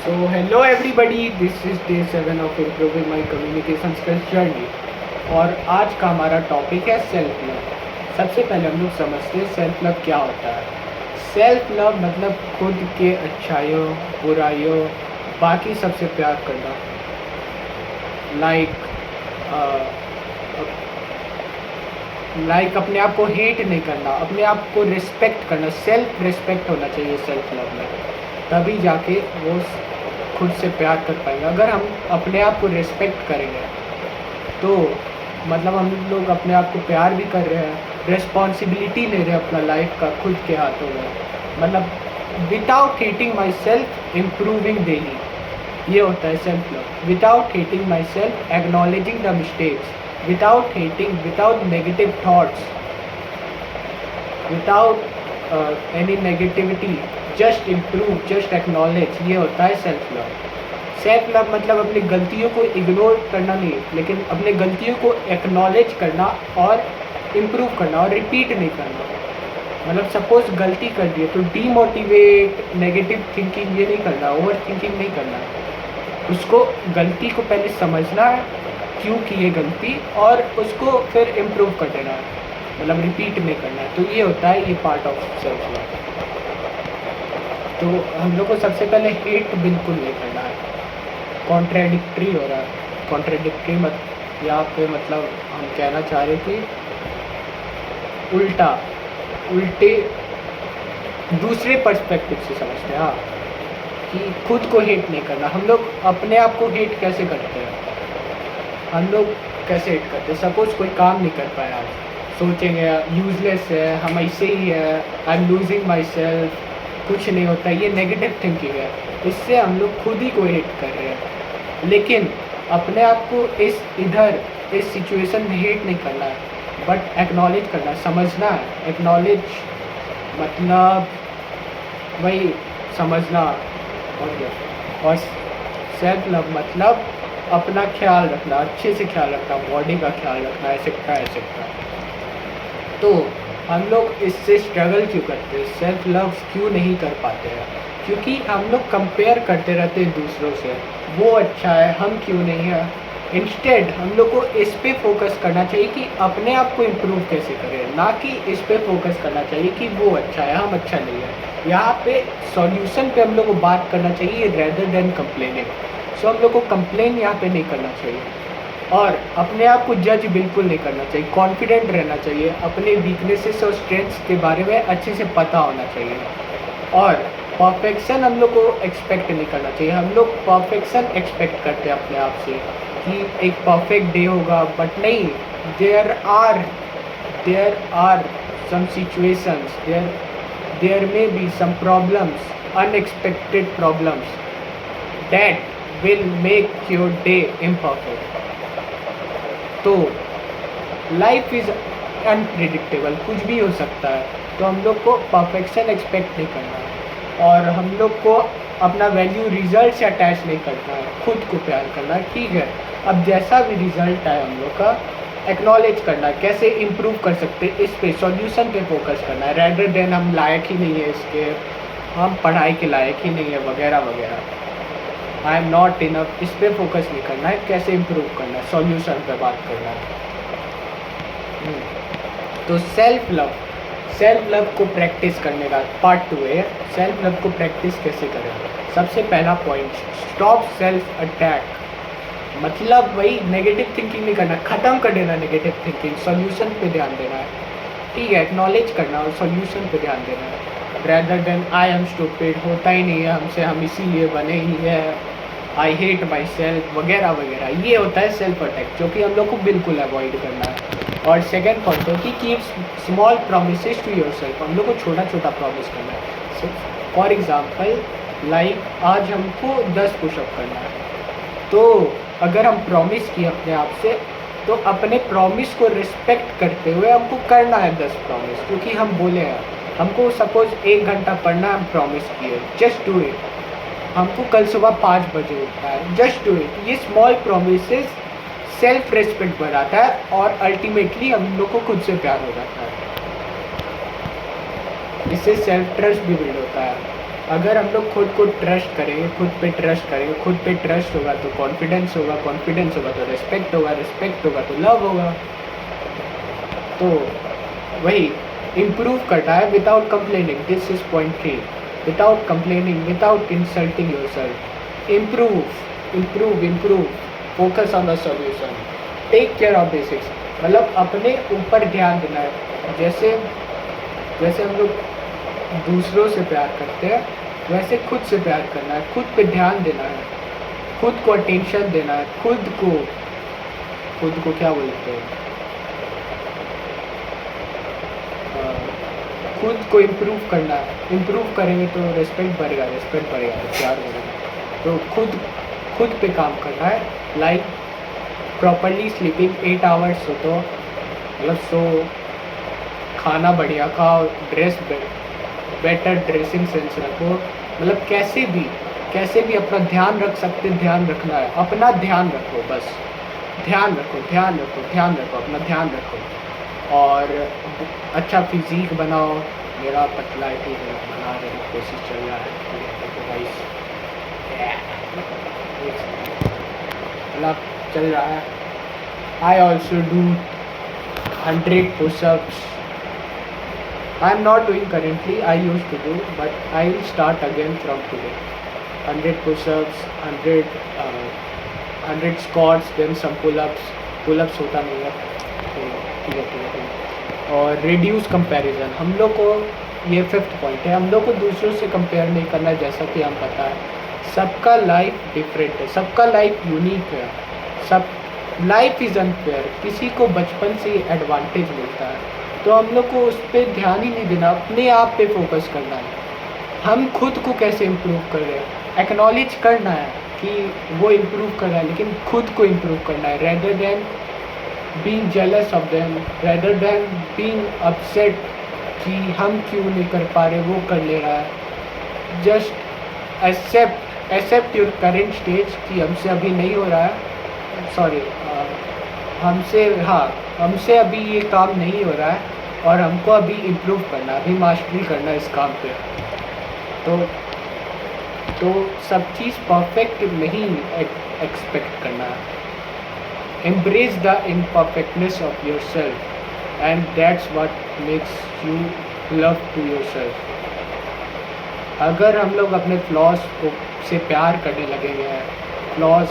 So hello everybody, this is day 7 of improving my communication skills journey और आज का हमारा टॉपिक है सेल्फ लव। सबसे पहले हम लोग समझते हैं सेल्फ लव क्या होता है। सेल्फ लव मतलब खुद के अच्छाइयों बुराइयों बाकी सबसे प्यार करना। लाइक अपने आप को हेट नहीं करना, अपने आप को रिस्पेक्ट करना। सेल्फ रिस्पेक्ट होना चाहिए सेल्फ लव में, तभी जाके वो खुद से प्यार कर पाएंगे। अगर हम अपने आप को रिस्पेक्ट करेंगे तो मतलब हम लोग अपने आप को प्यार भी कर रहे हैं, रिस्पॉन्सिबिलिटी ले रहे हैं अपना लाइफ का खुद के हाथों में। मतलब without hating my self improving daily, ये होता है self love. Without hating my self acknowledging the mistakes, without hating, without negative thoughts, without any negativity, just improve, just acknowledge, ये होता है सेल्फ लव। सेल्फ लव मतलब अपनी गलतियों को इग्नोर करना नहीं, लेकिन अपने गलतियों को एक्नॉलेज करना और इम्प्रूव करना और रिपीट नहीं करना। मतलब सपोज गलती कर दी है तो डीमोटिवेट, नेगेटिव थिंकिंग ये नहीं करना, ओवर थिंकिंग नहीं करना। उसको गलती को पहले समझना है क्यों की ये गलती, और उसको फिर इम्प्रूव कर देना है, मतलब रिपीट नहीं करना है। तो ये होता है, ये पार्ट ऑफ सेल्फ लव। तो हम लोग को सबसे पहले हेट बिल्कुल नहीं करना है। कॉन्ट्रेडिक्टरी हो रहा है, कॉन्ट्रेडिक्टरी मत यहाँ पे मतलब हम कहना चाह रहे थे उल्टा, उल्टे दूसरे पर्सपेक्टिव से समझते हैं। हाँ, कि खुद को हेट नहीं करना। हम लोग अपने आप को हेट कैसे करते हैं? हम लोग कैसे हेट करते हैं? सपोज कोई काम नहीं कर पाया आज, सोचेंगे यूजलेस है, हम ऐसे ही है, I am losing my self, कुछ नहीं होता। ये नेगेटिव थिंकिंग है, इससे हम लोग खुद ही को हेट कर रहे हैं। लेकिन अपने आप को इस सिचुएशन में हेट नहीं करना है, बट एक्नॉलेज करना है, समझना है। एक्नॉलेज मतलब वही समझना, और सेल्फ लव मतलब अपना ख्याल रखना, अच्छे से ख्याल रखना, बॉडी का ख्याल रखना, ऐसे। तो हम लोग इससे स्ट्रगल क्यों करते हैं, सेल्फ लव क्यों नहीं कर पाते हैं? क्योंकि हम लोग कंपेयर करते रहते हैं दूसरों से, वो अच्छा है हम क्यों नहीं है। इंस्टेड हम लोग को इस पे फोकस करना चाहिए कि अपने आप को इम्प्रूव कैसे करें, ना कि इस पे फोकस करना चाहिए कि वो अच्छा है हम अच्छा नहीं है। यहाँ पे सॉल्यूशन पे हम लोग को बात करना चाहिए रेदर देन कंप्लेनिंग। सो हम लोग को कंप्लेन यहाँ पे नहीं करना चाहिए, और अपने आप को जज बिल्कुल नहीं करना चाहिए। कॉन्फिडेंट रहना चाहिए, अपने वीकनेसेस और स्ट्रेंथ्स के बारे में अच्छे से पता होना चाहिए। और परफेक्शन हम लोग को एक्सपेक्ट नहीं करना चाहिए। हम लोग परफेक्शन एक्सपेक्ट करते हैं अपने आप से कि एक परफेक्ट डे होगा, बट नहीं। There are some situations, there may be some problems, unexpected problems that will make your day imperfect. तो लाइफ इज़ अनप्रिडिक्टेबल, कुछ भी हो सकता है। तो हम लोग को परफेक्शन एक्सपेक्ट नहीं करना है, और हम लोग को अपना वैल्यू रिजल्ट से अटैच नहीं करना है, खुद को प्यार करना है। ठीक है, अब जैसा भी रिजल्ट आए हम लोग का एक्नॉलेज करना है, कैसे इम्प्रूव कर सकते हैं, इस पे सॉल्यूशन पे फोकस करना है, रेदर देन हम लायक ही नहीं है इसके, हम पढ़ाई के लायक ही नहीं है वगैरह वगैरह, आई एम नॉट इनफ, इस पर फोकस नहीं करना है। कैसे इम्प्रूव करना है, सॉल्यूशन पे बात करना है। तो सेल्फ लव को प्रैक्टिस करने का पार्ट 2 है। सेल्फ लव को प्रैक्टिस कैसे करें? सबसे पहला पॉइंट, स्टॉप सेल्फ अटैक। मतलब वही नेगेटिव थिंकिंग नहीं करना, ख़त्म कर देना नेगेटिव थिंकिंग, सॉल्यूशन पे ध्यान देना है। ठीक है, एक्नॉलेज करना और सॉल्यूशन पे ध्यान देना है, rather than I am stupid, होता ही नहीं है हमसे, हम इसीलिए बने ही है, आई हेट माई सेल्फ वगैरह वगैरह। ये होता है सेल्फ अटैक, जो कि हम लोग को बिल्कुल अवॉइड करना है। और सेकेंड पॉइंट है कि keep small promises to your self. हम लोग को छोटा छोटा प्रॉमिस करना है। फॉर एग्जाम्पल लाइक आज हमको 10 पुशअप करना है, तो अगर हम प्रॉमिस किए अपने आप से, तो अपने प्रॉमिस को रिस्पेक्ट करते हुए हमको करना है 10 प्रॉमिस, क्योंकि हम बोले हैं। हमको सपोज 1 घंटा पढ़ना है, हम प्रॉमिस किए, जस्ट डू इट। हमको कल सुबह 5 बजे उठना है, जस्ट डू इट। ये स्मॉल प्रोमिसेस सेल्फ रिस्पेक्ट बढ़ाता है, और अल्टीमेटली हम लोग को खुद से प्यार हो जाता है। इससे सेल्फ ट्रस्ट भी बिल्ड होता है। अगर हम लोग खुद को ट्रस्ट करेंगे, खुद पे ट्रस्ट करेंगे, खुद पे ट्रस्ट होगा तो कॉन्फिडेंस होगा, कॉन्फिडेंस होगा तो रिस्पेक्ट होगा, रिस्पेक्ट होगा तो लव होगा। तो वही इम्प्रूव करना है without complaining. This is point 3, without complaining, without insulting yourself. Improve improve improve, focus on the solution, take care of basics. मतलब अपने ऊपर ध्यान देना है। जैसे जैसे हम लोग दूसरों से प्यार करते हैं, वैसे खुद से प्यार करना है, खुद पे ध्यान देना है, खुद को अटेंशन देना है, खुद को क्या बोलते हैं, खुद को इम्प्रूव करना है। इम्प्रूव करेंगे तो रिस्पेक्ट बढ़ेगा, रिस्पेक्ट बढ़ेगा तो प्यार बढ़ेगा। तो खुद पे काम करना है। लाइक प्रॉपरली स्लीपिंग 8 आवर्स हो, तो मतलब सो, खाना बढ़िया खाओ, ड्रेस बेटर ड्रेसिंग सेंस रखो। मतलब कैसे भी अपना ध्यान रख सकते, ध्यान रखना है, अपना ध्यान रखो, बस ध्यान रखो, ध्यान रखो, ध्यान रखो, अपना ध्यान रखो। और अच्छा फिजिक बनाओ। मेरा पतला है, ठीक है, बना रहे हैं, कोशिश चल रहा है, मतलब चल रहा है। I also do 100 pushups. I am not doing currently, I used to do, but I will start again from today. 100 push-ups, 100 squats, then some pull-ups. Pull-ups होता नहीं है, तो ठीक है। और reduce comparison, हम लोग को ये 5th पॉइंट है, हम लोग को दूसरों से कंपेयर नहीं करना। जैसा कि हम पता है सबका लाइफ डिफरेंट है, सबका लाइफ यूनिक है, सब लाइफ इज़ अनफेयर। किसी को बचपन से एडवांटेज मिलता है, तो हम लोग को उस पर ध्यान ही नहीं देना, अपने आप पे फोकस करना है। हम खुद को कैसे इम्प्रूव कर रहे हैं, एक्नॉलेज करना है कि वो इम्प्रूव कर रहा है, लेकिन खुद को इम्प्रूव करना है। Rather then being jealous of them, rather than being upset कि हम क्यों नहीं कर पा रहे, वो कर ले रहा है। Just accept your current stage कि हमसे अभी नहीं हो रहा है, सॉरी, हमसे अभी ये काम नहीं हो रहा है और हमको अभी इम्प्रूव करना है, अभी मास्टरी करना है इस काम पे। तो सब चीज़ परफेक्ट नहीं एक्सपेक्ट करना है। Embrace the imperfectness of your self and that's what makes you love to your self. अगर हम लोग अपने फ्लॉज को से प्यार करने लगेंगे, फ्लॉज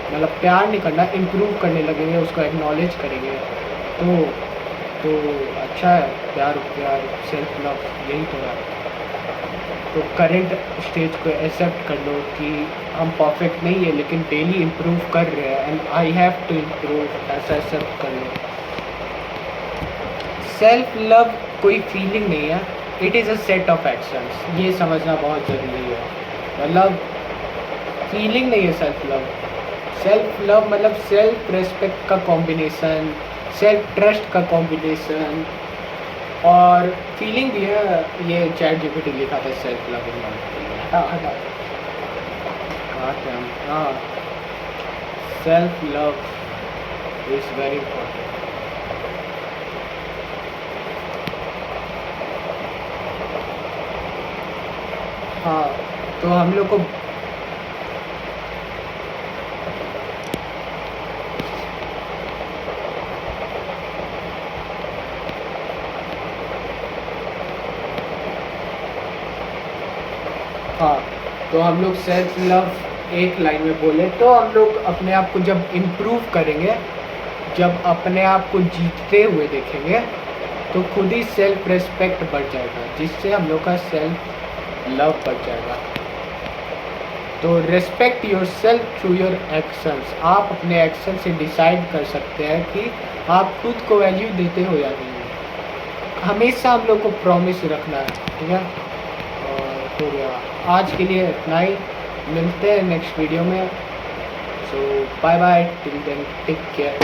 मतलब प्यार नहीं करना, इम्प्रूव करने लगेंगे, उसको एक्नॉलेज करेंगे, तो अच्छा है। प्यार सेल्फ लव यही तो है। तो करेंट स्टेज को एक्सेप्ट कर लो कि हम परफेक्ट नहीं है, लेकिन डेली इम्प्रूव कर रहे हैं, and I have to improve, ऐसा एक्सेप्ट कर लो। सेल्फ लव कोई फीलिंग नहीं है, it is a set of actions. ये समझना बहुत ज़रूरी है। मतलब फीलिंग नहीं है सेल्फ लव। सेल्फ लव मतलब सेल्फ रेस्पेक्ट का कॉम्बिनेशन, सेल्फ ट्रस्ट का कॉम्बिनेशन, और फीलिंग भी है। ये चैट जीपीटी लिखा था सेल्फ लव इन हाँ, self love is very important. हाँ, तो हम लोग को तो हम लोग सेल्फ लव एक लाइन में बोले तो हम लोग अपने आप को जब इम्प्रूव करेंगे, जब अपने आप को जीतते हुए देखेंगे, तो खुद ही सेल्फ रेस्पेक्ट बढ़ जाएगा, जिससे हम लोग का सेल्फ लव बढ़ जाएगा। तो respect your self through your actions. आप अपने एक्शन से डिसाइड कर सकते हैं कि आप खुद को वैल्यू देते हो या नहीं। हमेशा हम लोग को प्रॉमिस रखना है, ठीक है। और हो गया आज के लिए इतना ही, मिलते हैं नेक्स्ट वीडियो में। So bye bye, till then take care.